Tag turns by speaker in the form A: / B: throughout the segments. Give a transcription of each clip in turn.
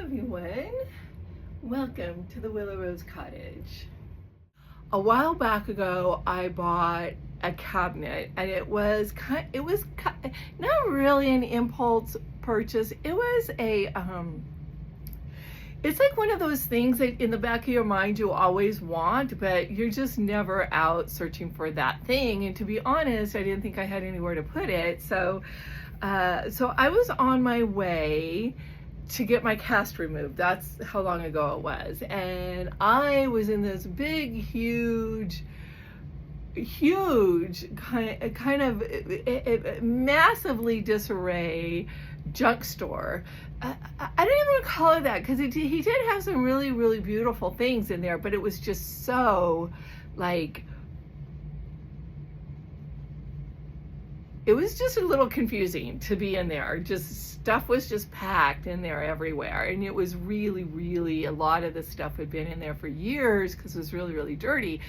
A: everyone. Welcome to the Willow Rose Cottage. A while back ago, I bought a cabinet, and it was not really an impulse purchase. It was it's like one of those things that in the back of your mind you always want, but you're just never out searching for that thing. And to be honest, I didn't think I had anywhere to put it. So I was on my way to get my cast removed. That's how long ago it was. And I was in this big, huge kind of massively disarray junk store. I don't even want to call it that, because he did have some really, really beautiful things in there, but it was just so like, it was just a little confusing to be in there. Just stuff was just packed in there everywhere. And it was really, really, a lot of the stuff had been in there for years because it was really, really dirty.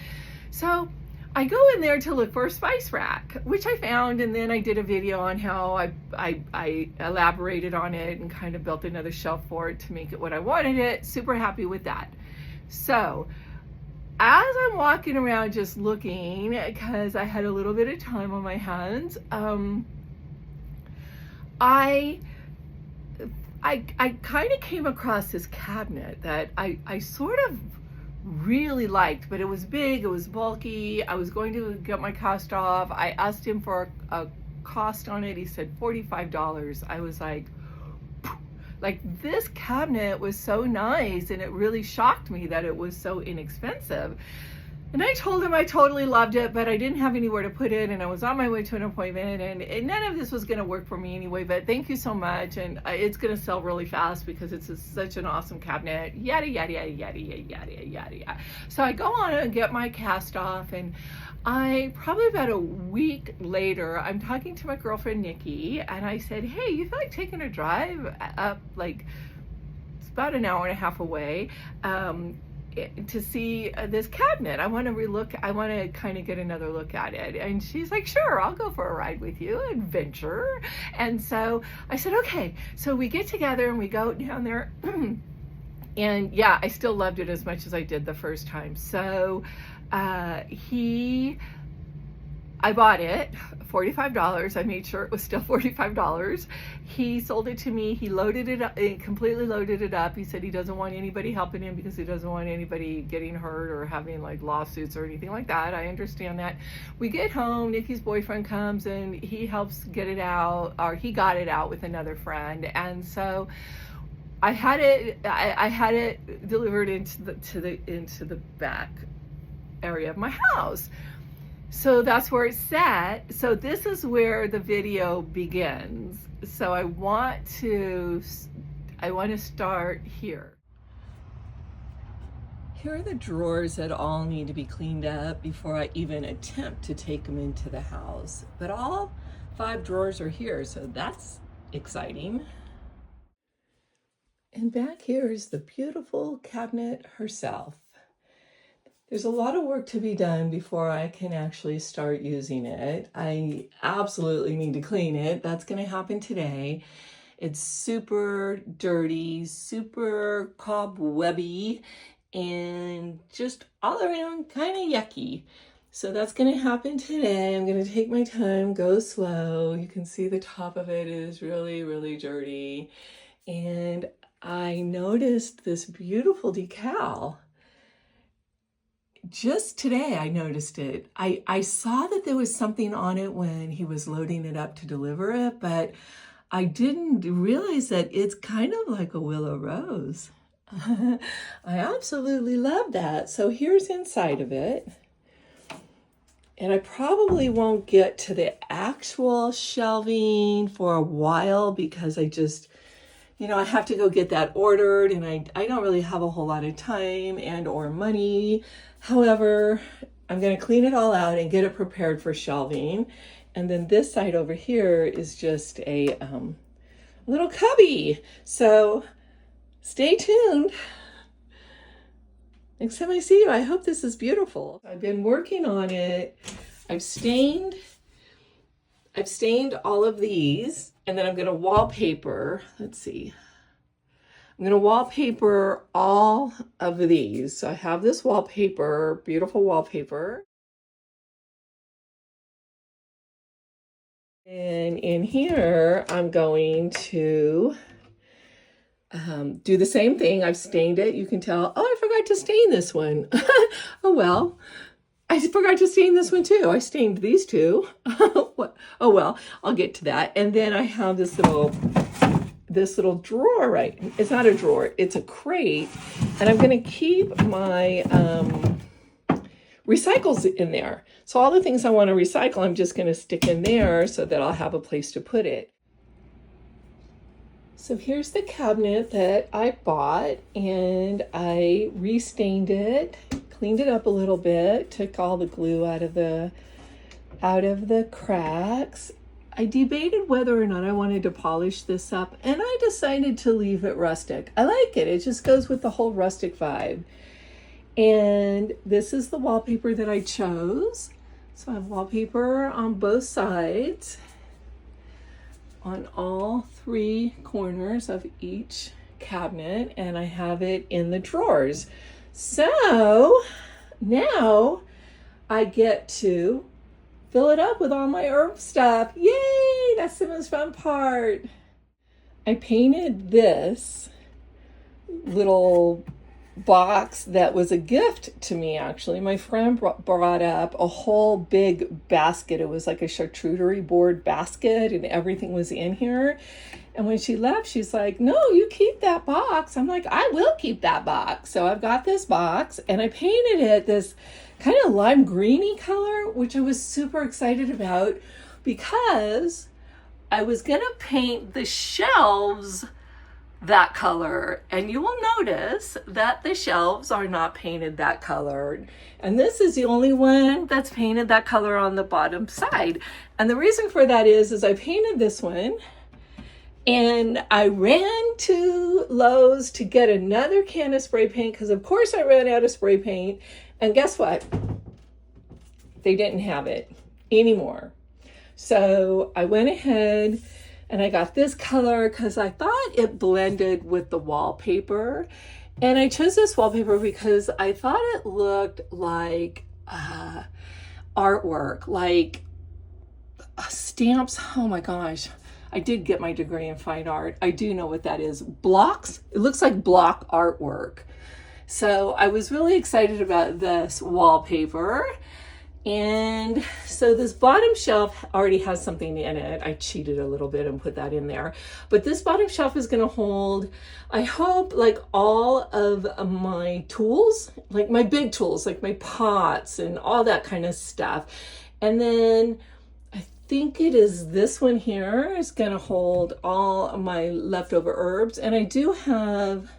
A: So I go in there to look for a spice rack, which I found. And then I did a video on how I elaborated on it and kind of built another shelf for it to make it what I wanted it. Super happy with that. So as I'm walking around just looking, because I had a little bit of time on my hands, I kind of came across this cabinet that I sort of really liked, but it was big, it was bulky. I was going to get my cast off. I asked him for a cost on it. He said $45. I was like, this cabinet was so nice, and it really shocked me that it was so inexpensive. And I told him I totally loved it, but I didn't have anywhere to put it, and I was on my way to an appointment, and none of this was going to work for me anyway, but thank you so much, and it's going to sell really fast because it's such an awesome cabinet, yada, yada, yada, yada, yada, yada, yada. So I go on and get my cast off, and probably about a week later, I'm talking to my girlfriend, Nikki, and I said, hey, you feel like taking a drive up, it's about an hour and a half away, to see this cabinet. I want to kind of get another look at it. And she's like, sure, I'll go for a ride with you, adventure. And so I said, okay. So we get together and we go down there. And yeah, I still loved it as much as I did the first time. So I bought it, $45. I made sure it was still $45. He sold it to me. He loaded it up, completely loaded it up. He said he doesn't want anybody helping him because he doesn't want anybody getting hurt or having lawsuits or anything like that. I understand that. We get home, Nikki's boyfriend comes and he helps get it out, or he got it out with another friend. And so I had it delivered into the back area of my house. So that's where it's set. So this is where the video begins. So I want to start here. Here are the drawers that all need to be cleaned up before I even attempt to take them into the house. But all 5 drawers are here, so that's exciting. And back here is the beautiful cabinet herself. There's a lot of work to be done before I can actually start using it. I absolutely need to clean it. That's going to happen today. It's super dirty, super cobwebby, and just all around kind of yucky. So that's going to happen today. I'm going to take my time, go slow. You can see the top of it is really, really dirty. And I noticed this beautiful decal. Just today I noticed it. I saw that there was something on it when he was loading it up to deliver it, but I didn't realize that it's kind of like a willow rose. I absolutely love that. So here's inside of it. And I probably won't get to the actual shelving for a while because I just, I have to go get that ordered, and I don't really have a whole lot of time and or money. However, I'm going to clean it all out and get it prepared for shelving. And then this side over here is just a little cubby. So stay tuned. Next time I see you, I hope this is beautiful. I've been working on it. I've stained all of these, and then I'm going to wallpaper. Let's see. I'm going to wallpaper all of these. So I have this wallpaper, beautiful wallpaper. And in here, I'm going to do the same thing. I've stained it. You can tell, oh, I forgot to stain this one. Oh, well, I forgot to stain this one too. I stained these two. Oh, well, I'll get to that. And then I have this little drawer, right? It's not a drawer, it's a crate. And I'm going to keep my recycles in there. So all the things I want to recycle, I'm just going to stick in there so that I'll have a place to put it. So here's the cabinet that I bought, and I restained it, cleaned it up a little bit, took all the glue out of the cracks. I debated whether or not I wanted to polish this up, and I decided to leave it rustic. I like it. It just goes with the whole rustic vibe. And this is the wallpaper that I chose. So I have wallpaper on both sides, on all three corners of each cabinet, and I have it in the drawers. So now I get to fill it up with all my herb stuff. Yay! That's the most fun part. I painted this little box that was a gift to me, actually. My friend brought up a whole big basket. It was like a charcuterie board basket, and everything was in here. And when she left, she's like, no, you keep that box. I'm like, I will keep that box. So I've got this box, and I painted it this kind of lime greeny color, which I was super excited about because I was gonna paint the shelves that color, and you will notice that the shelves are not painted that color, and this is the only one that's painted that color on the bottom side. And the reason for that is I painted this one, and I ran to Lowe's to get another can of spray paint because of course I ran out of spray paint, and guess what? They didn't have it anymore. So I went ahead and I got this color because I thought it blended with the wallpaper. And I chose this wallpaper because I thought it looked like artwork, like stamps. Oh my gosh. I did get my degree in fine art. I do know what that is. Blocks. It looks like block artwork. So I was really excited about this wallpaper. And so this bottom shelf already has something in it. I cheated a little bit and put that in there. But this bottom shelf is going to hold, I hope, like all of my tools, like my big tools, like my pots and all that kind of stuff. And then I think it is this one here is going to hold all of my leftover herbs. And I do have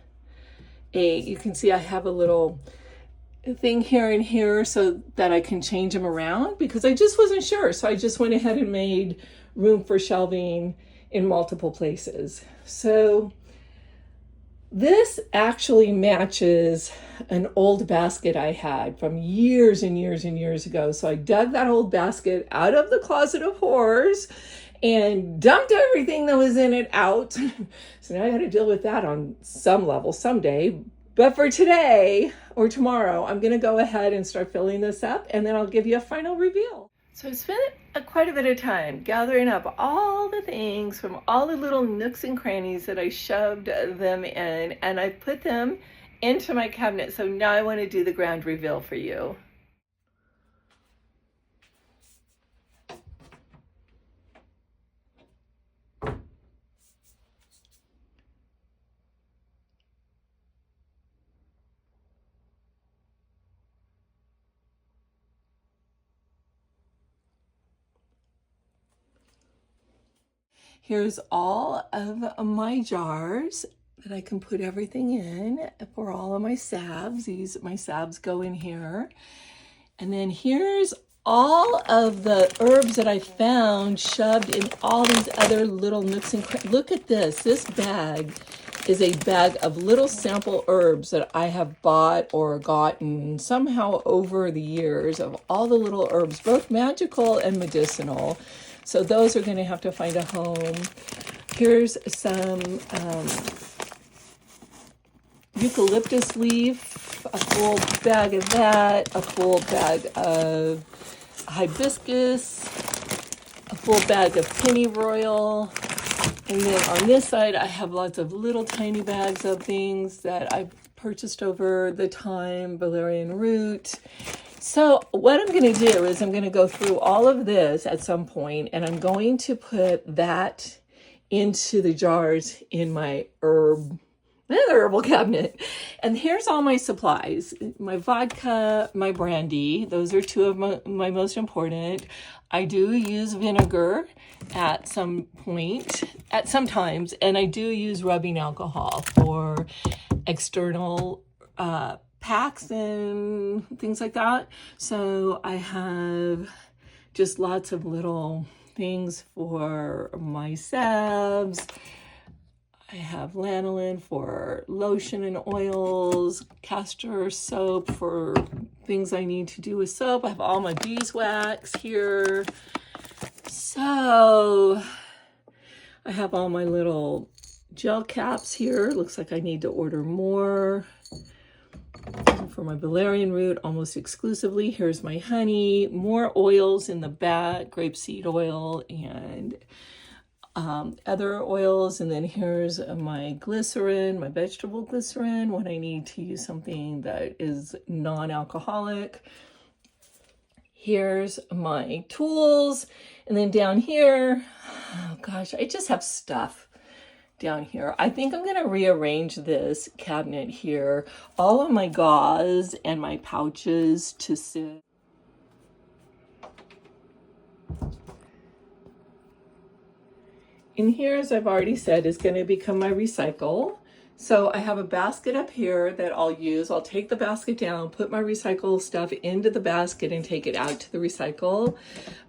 A: you can see I have a little thing here and here so that I can change them around because I just wasn't sure. So I just went ahead and made room for shelving in multiple places. So this actually matches an old basket I had from years and years and years ago. So I dug that old basket out of the closet of horrors and dumped everything that was in it out. So now I got to deal with that on some level someday. But for today or tomorrow, I'm going to go ahead and start filling this up, and then I'll give you a final reveal. So I spent quite a bit of time gathering up all the things from all the little nooks and crannies that I shoved them in, and I put them into my cabinet. So now I want to do the grand reveal for you. Here's all of my jars that I can put everything in for all of my salves. My salves go in here. And then here's all of the herbs that I found shoved in all these other little nooks and crannies. Look at this. This bag is a bag of little sample herbs that I have bought or gotten somehow over the years of all the little herbs, both magical and medicinal. So those are going to have to find a home. Here's some eucalyptus leaf, a full bag of that, a full bag of hibiscus, a full bag of pennyroyal. And then on this side, I have lots of little tiny bags of things that I've purchased over the time, valerian root. So what I'm going to do is I'm going to go through all of this at some point, and I'm going to put that into the jars in my herbal cabinet. And here's all my supplies: my vodka, my brandy. Those are two of my most important. I do use vinegar at some times, and I do use rubbing alcohol for external packs and things like that. So I have just lots of little things for my salves. I have lanolin for lotion and oils, castor soap for things I need to do with soap. I have all my beeswax here. So I have all my little gel caps here. Looks like I need to order more. For my valerian root, almost exclusively. Here's my honey, more oils in the back, grapeseed oil and other oils. And then here's my glycerin, my vegetable glycerin, when I need to use something that is non-alcoholic. Here's my tools. And then down here, oh gosh, I just have stuff down here. I think I'm going to rearrange this cabinet here, all of my gauze and my pouches to sit. In here, as I've already said, is going to become my recycle. So I have a basket up here that I'll use. I'll take the basket down, put my recycle stuff into the basket and take it out to the recycle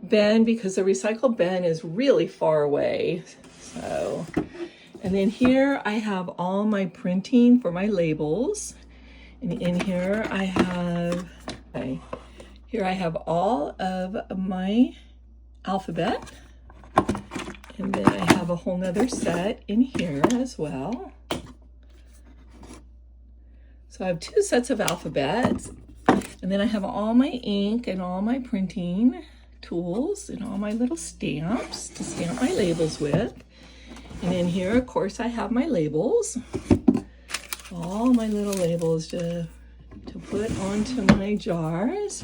A: bin, because the recycle bin is really far away. So, and then here I have all my printing for my labels. And in here I have, all of my alphabet. And then I have a whole nother set in here as well. So I have two sets of alphabets. And then I have all my ink and all my printing tools and all my little stamps to stamp my labels with. And in here, of course, I have my labels. All my little labels to put onto my jars.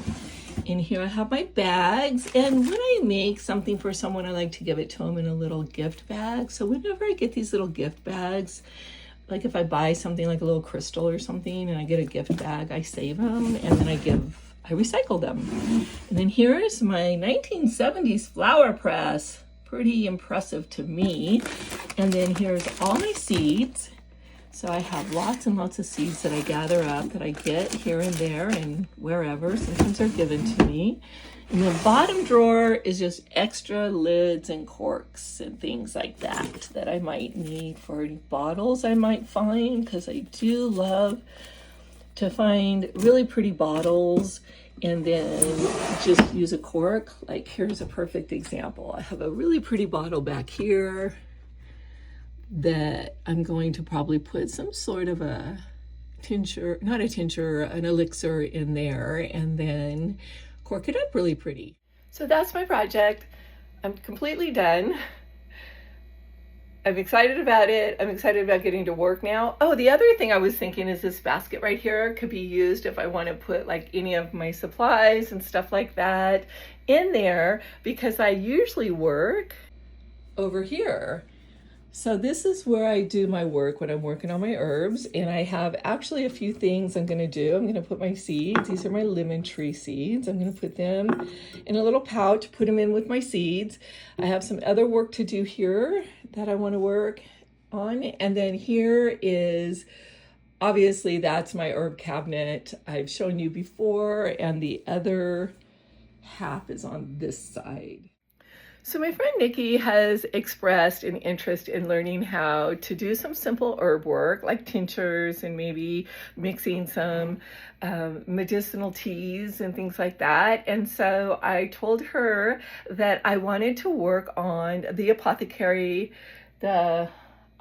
A: In here I have my bags, and when I make something for someone, I like to give it to them in a little gift bag. So whenever I get these little gift bags, like if I buy something like a little crystal or something and I get a gift bag, I save them and then I recycle them. And then here is my 1970s flower press. Pretty impressive to me. And then here's all my seeds. So I have lots and lots of seeds that I gather up that I get here and there and wherever. Sometimes they're given to me. And the bottom drawer is just extra lids and corks and things like that I might need for any bottles I might find, because I do love to find really pretty bottles and then just use a cork. Like here's a perfect example. I have a really pretty bottle back here that I'm going to probably put some sort of a tincture, not a tincture, an elixir in there, and then cork it up really pretty. So that's my project. I'm completely done. I'm excited about it. I'm excited about getting to work now. Oh, the other thing I was thinking is this basket right here could be used if I want to put like any of my supplies and stuff like that in there, because I usually work over here. So this is where I do my work when I'm working on my herbs, and I have actually a few things I'm going to do. I'm going to put my seeds. These are my lemon tree seeds. I'm going to put them in a little pouch, put them in with my seeds. I have some other work to do here that I want to work on. And then here is, obviously that's my herb cabinet I've shown you before, and the other half is on this side. So my friend Nikki has expressed an interest in learning how to do some simple herb work, like tinctures and maybe mixing some medicinal teas and things like that. And so I told her that I wanted to work on the apothecary, the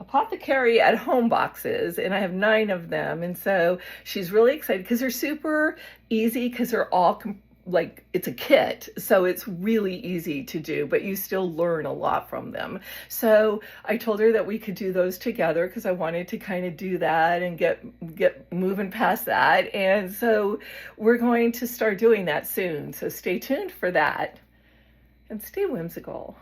A: apothecary at home boxes, and I have 9 of them. And so she's really excited because they're super easy, because they're all like, it's a kit, so it's really easy to do, but you still learn a lot from them. So I told her that we could do those together, because I wanted to kind of do that and get moving past that. And so we're going to start doing that soon. So stay tuned for that, and stay whimsical.